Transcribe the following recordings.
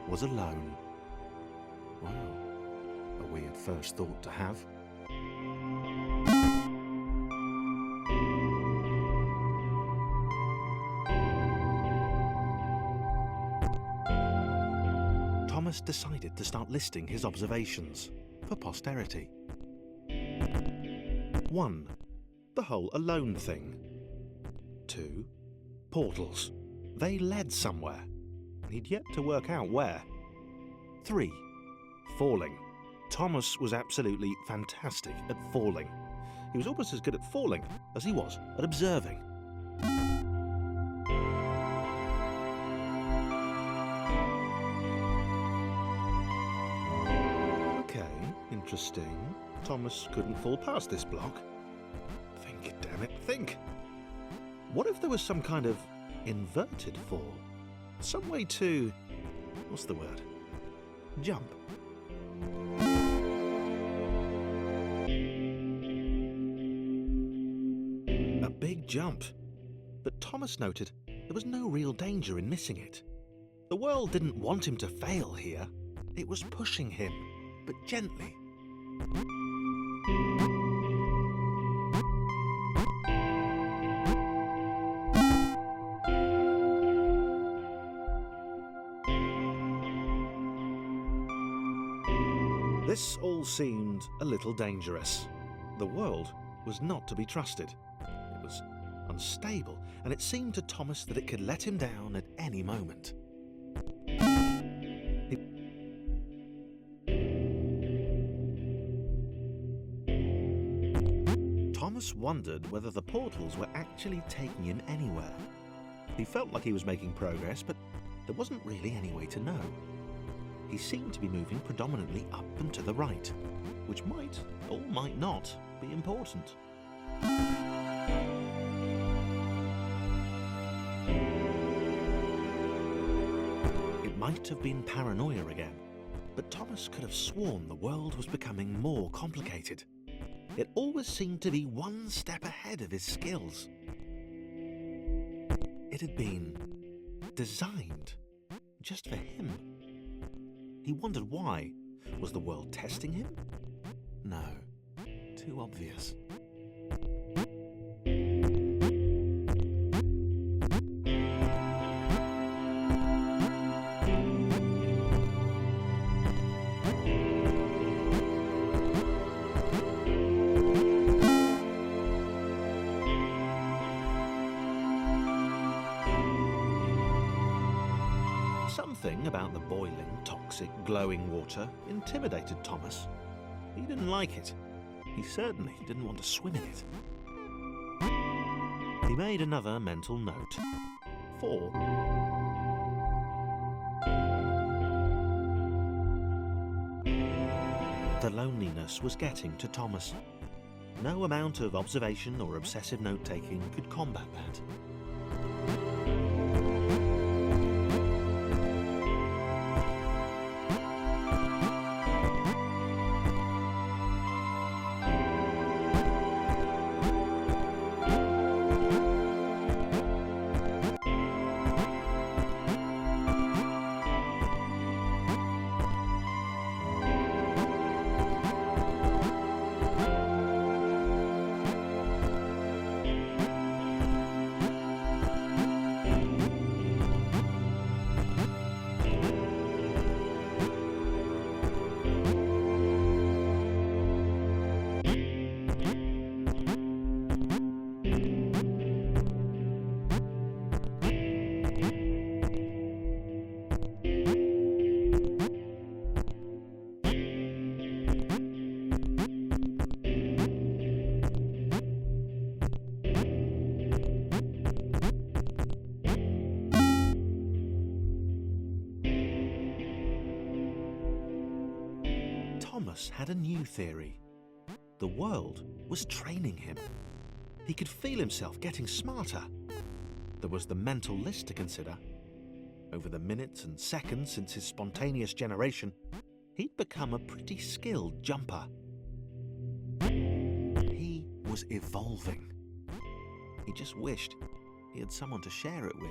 was alone. Wow, a weird first thought to have. Thomas decided to start listing his observations for posterity. 1. The whole alone thing. 2. Portals. They led somewhere. He'd yet to work out where. 3. Falling. Thomas was absolutely fantastic at falling. He was almost as good at falling as he was at observing. Interesting. Thomas couldn't fall past this block. Think, damn it, think! What if there was some kind of inverted fall? Some way to... what's the word? Jump. A big jump. But Thomas noted there was no real danger in missing it. The world didn't want him to fail here. It was pushing him, but gently. This all seemed a little dangerous. The world was not to be trusted. It was unstable, and it seemed to Thomas that it could let him down at any moment. Thomas wondered whether the portals were actually taking him anywhere. He felt like he was making progress, but there wasn't really any way to know. He seemed to be moving predominantly up and to the right, which might or might not be important. It might have been paranoia again, but Thomas could have sworn the world was becoming more complicated. It always seemed to be one step ahead of his skills. It had been designed just for him. He wondered why. Was the world testing him? No, too obvious. Something about the boiling, toxic, glowing water intimidated Thomas. He didn't like it. He certainly didn't want to swim in it. He made another mental note. 4. The loneliness was getting to Thomas. No amount of observation or obsessive note-taking could combat that. Thomas had a new theory. The world was training him. He could feel himself getting smarter. There was the mental list to consider. Over the minutes and seconds since his spontaneous generation, he'd become a pretty skilled jumper. He was evolving. He just wished he had someone to share it with.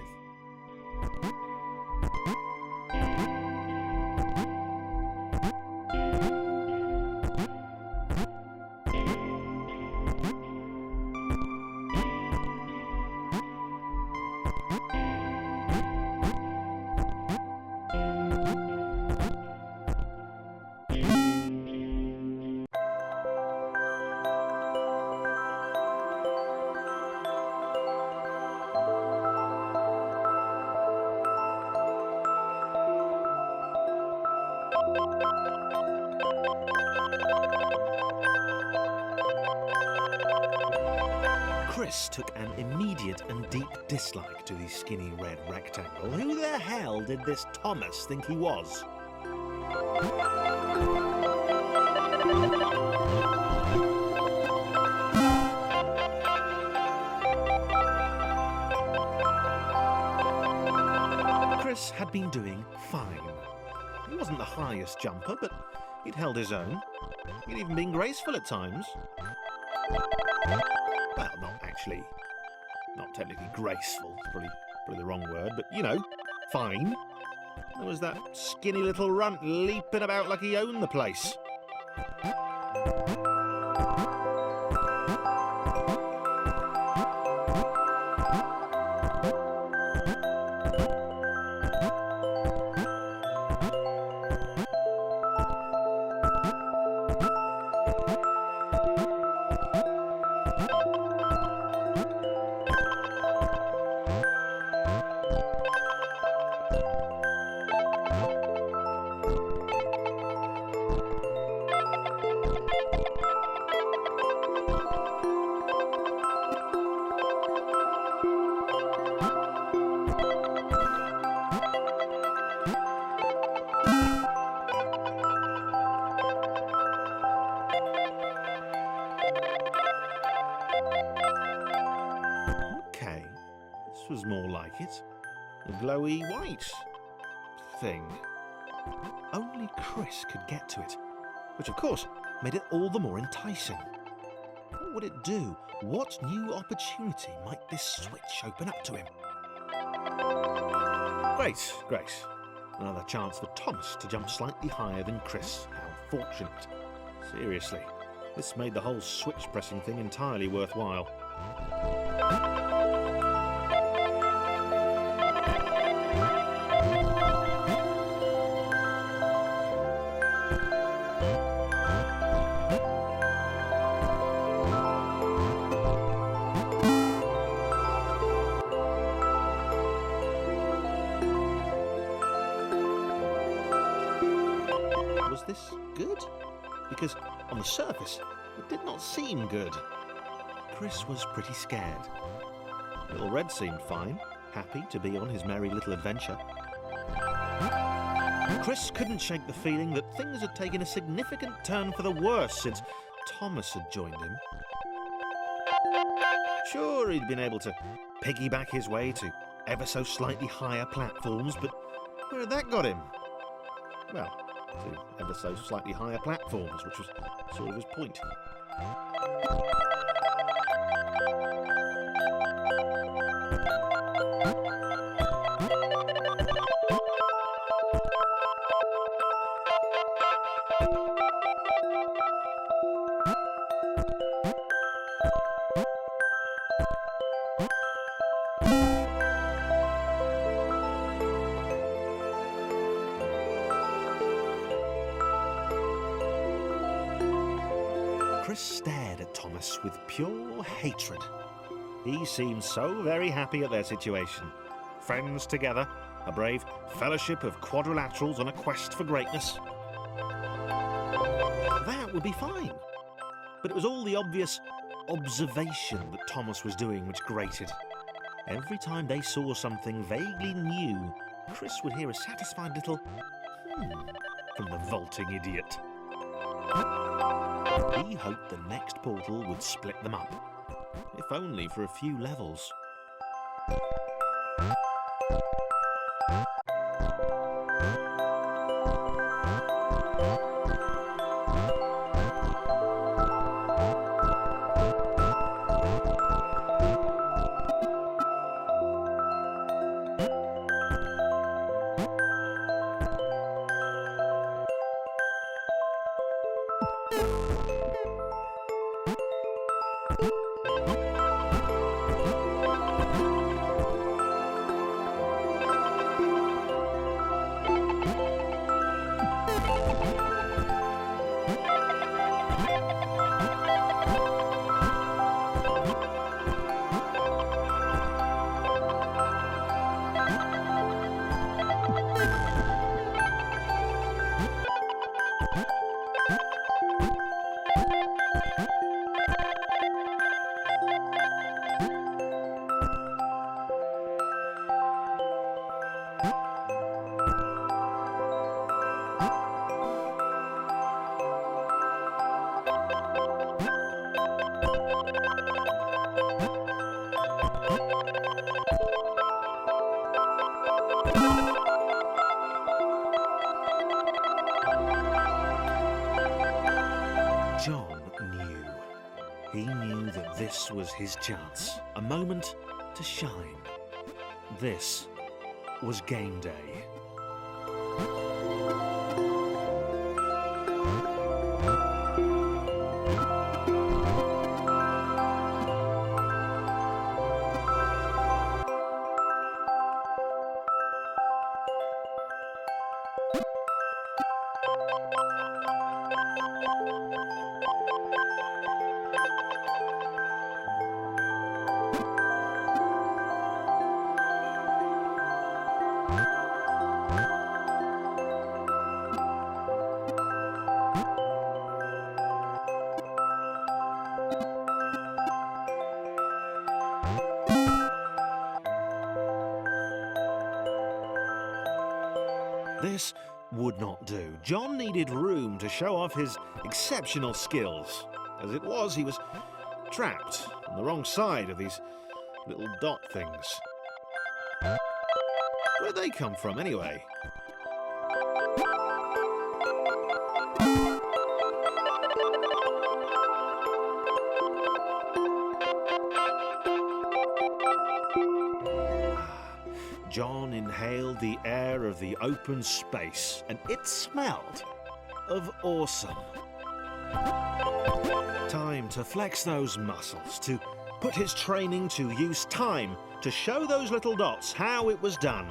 Chris took an immediate and deep dislike to the skinny red rectangle. Who the hell did this Thomas think he was? Chris had been doing fine. He wasn't the highest jumper, but he'd held his own. He'd even been graceful at times. Well, not technically graceful, it's probably the wrong word, but you know, fine. There was that skinny little runt leaping about like he owned the place. Was more like it. A glowy white thing. Only Chris could get to it, which of course made it all the more enticing. What would it do? What new opportunity might this switch open up to him? Great. Another chance for Thomas to jump slightly higher than Chris. How fortunate. Seriously, this made the whole switch pressing thing entirely worthwhile. Was this good? Because on the surface, it did not seem good. Chris was pretty scared. Little Red seemed fine, happy to be on his merry little adventure. Chris couldn't shake the feeling that things had taken a significant turn for the worse since Thomas had joined him. Sure, he'd been able to piggyback his way to ever so slightly higher platforms, but where had that got him? Well, to ever so slightly higher platforms, which was sort of his point. Chris stared at Thomas with pure hatred. He seemed so very happy at their situation. Friends together, a brave fellowship of quadrilaterals on a quest for greatness. That would be fine. But it was all the obvious observation that Thomas was doing which grated. Every time they saw something vaguely new, Chris would hear a satisfied little from the vaulting idiot. He hoped the next portal would split them up, if only for a few levels. This was his chance, a moment to shine. This was game day. This would not do. John needed room to show off his exceptional skills. As it was, he was trapped on the wrong side of these little dot things. Where'd they come from, anyway? John inhaled the air of the open space, and it smelled of awesome. Time to flex those muscles, to put his training to use, time to show those little dots how it was done.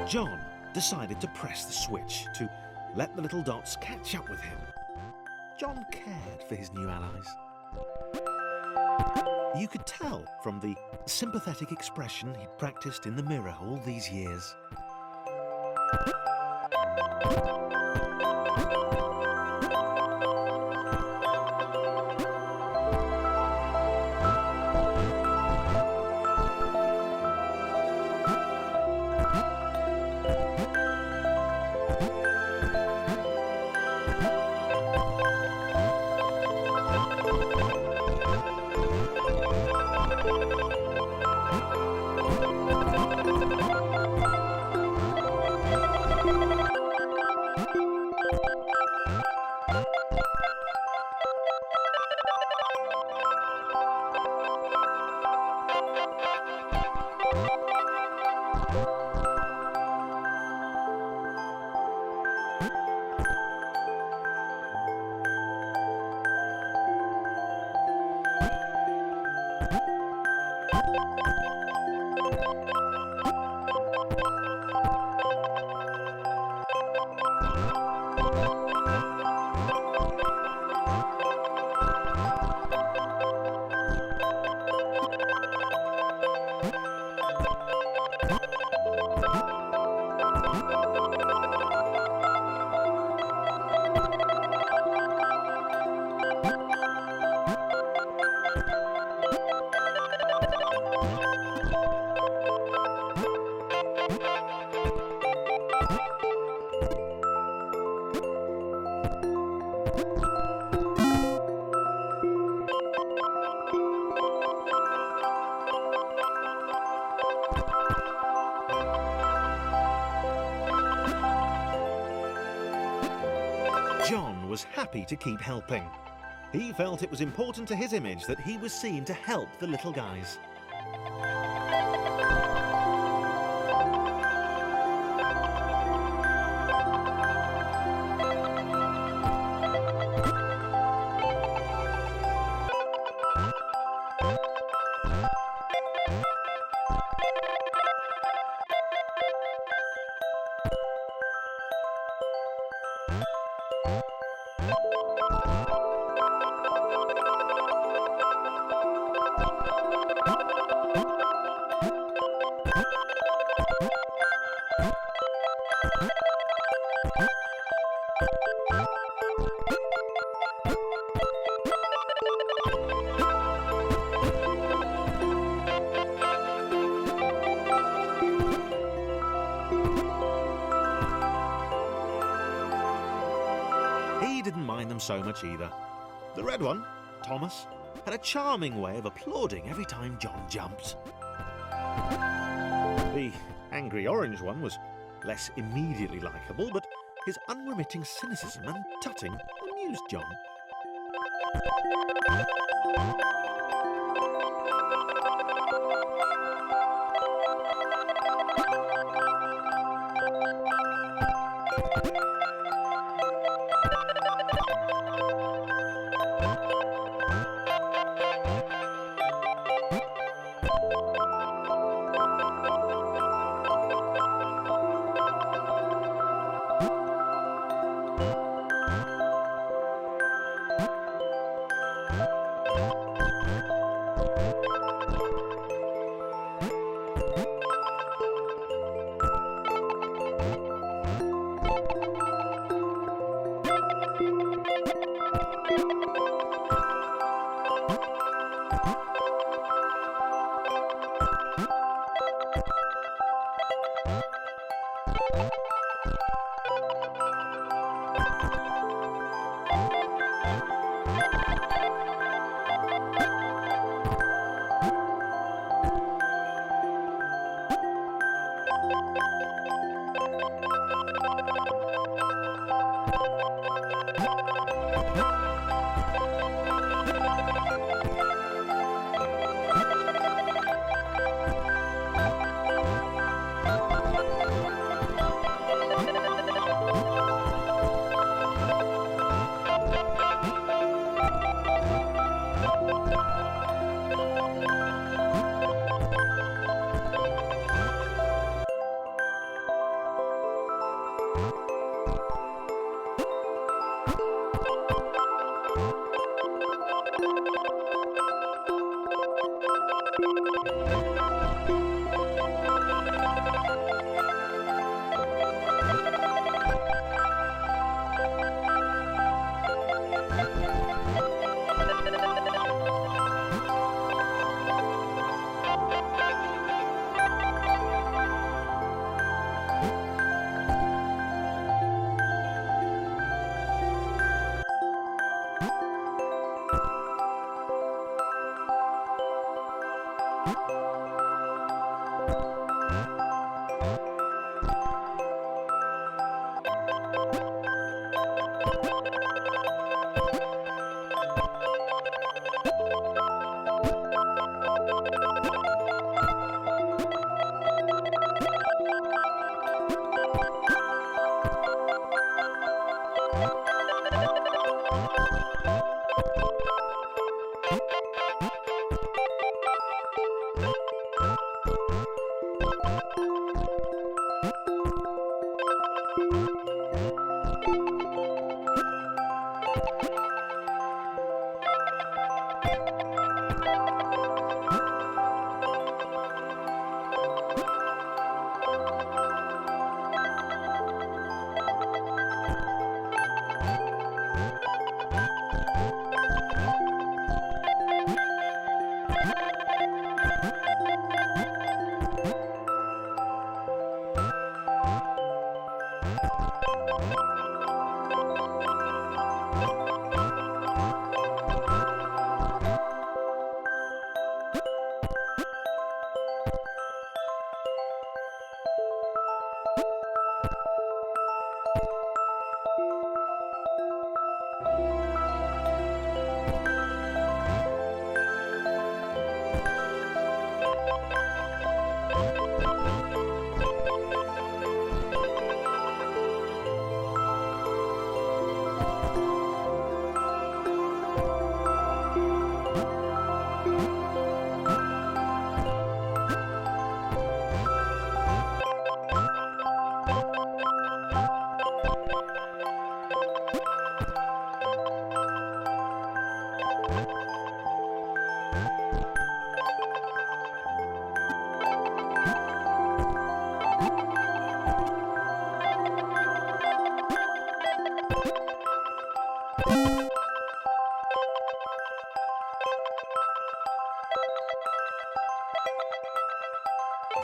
John decided to press the switch, to let the little dots catch up with him. John cared for his new allies. You could tell from the sympathetic expression he'd practiced in the mirror all these years. John was happy to keep helping. He felt it was important to his image that he was seen to help the little guys. He didn't mind them so much either. The red one, Thomas, had a charming way of applauding every time John jumped. The angry orange one was less immediately likeable, but his unremitting cynicism and tutting amused John.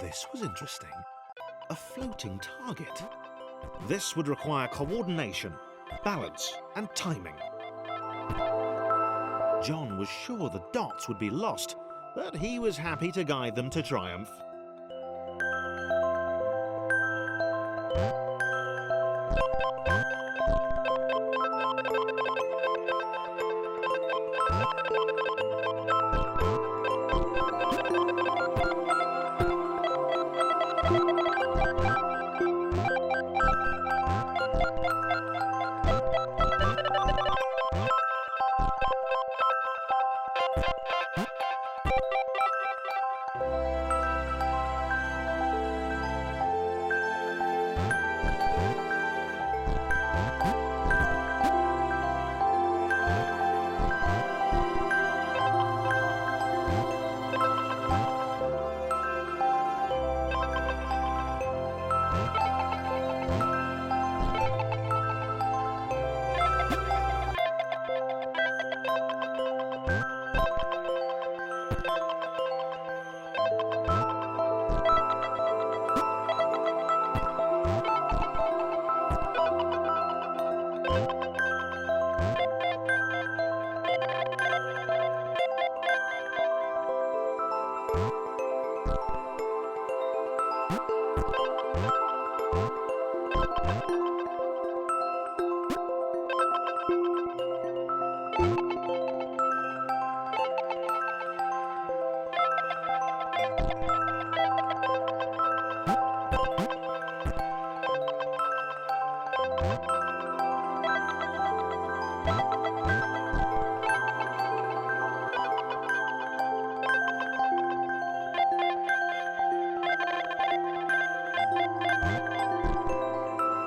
This was interesting. A floating target. This would require coordination, balance, and timing. John was sure the dots would be lost, but he was happy to guide them to triumph.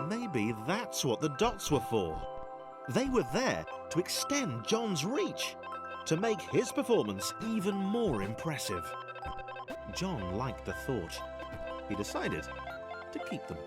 Maybe that's what the dots were for. They were there to extend John's reach, to make his performance even more impressive. John liked the thought. He decided to keep them.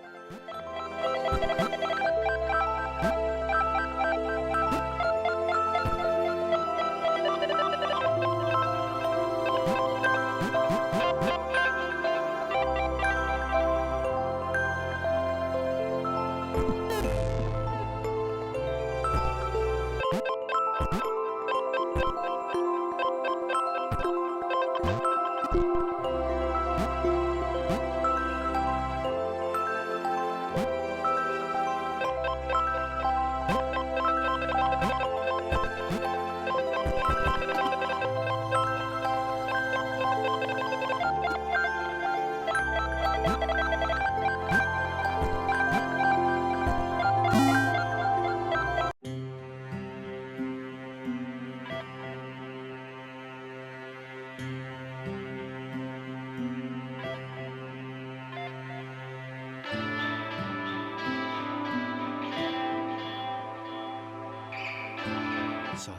So,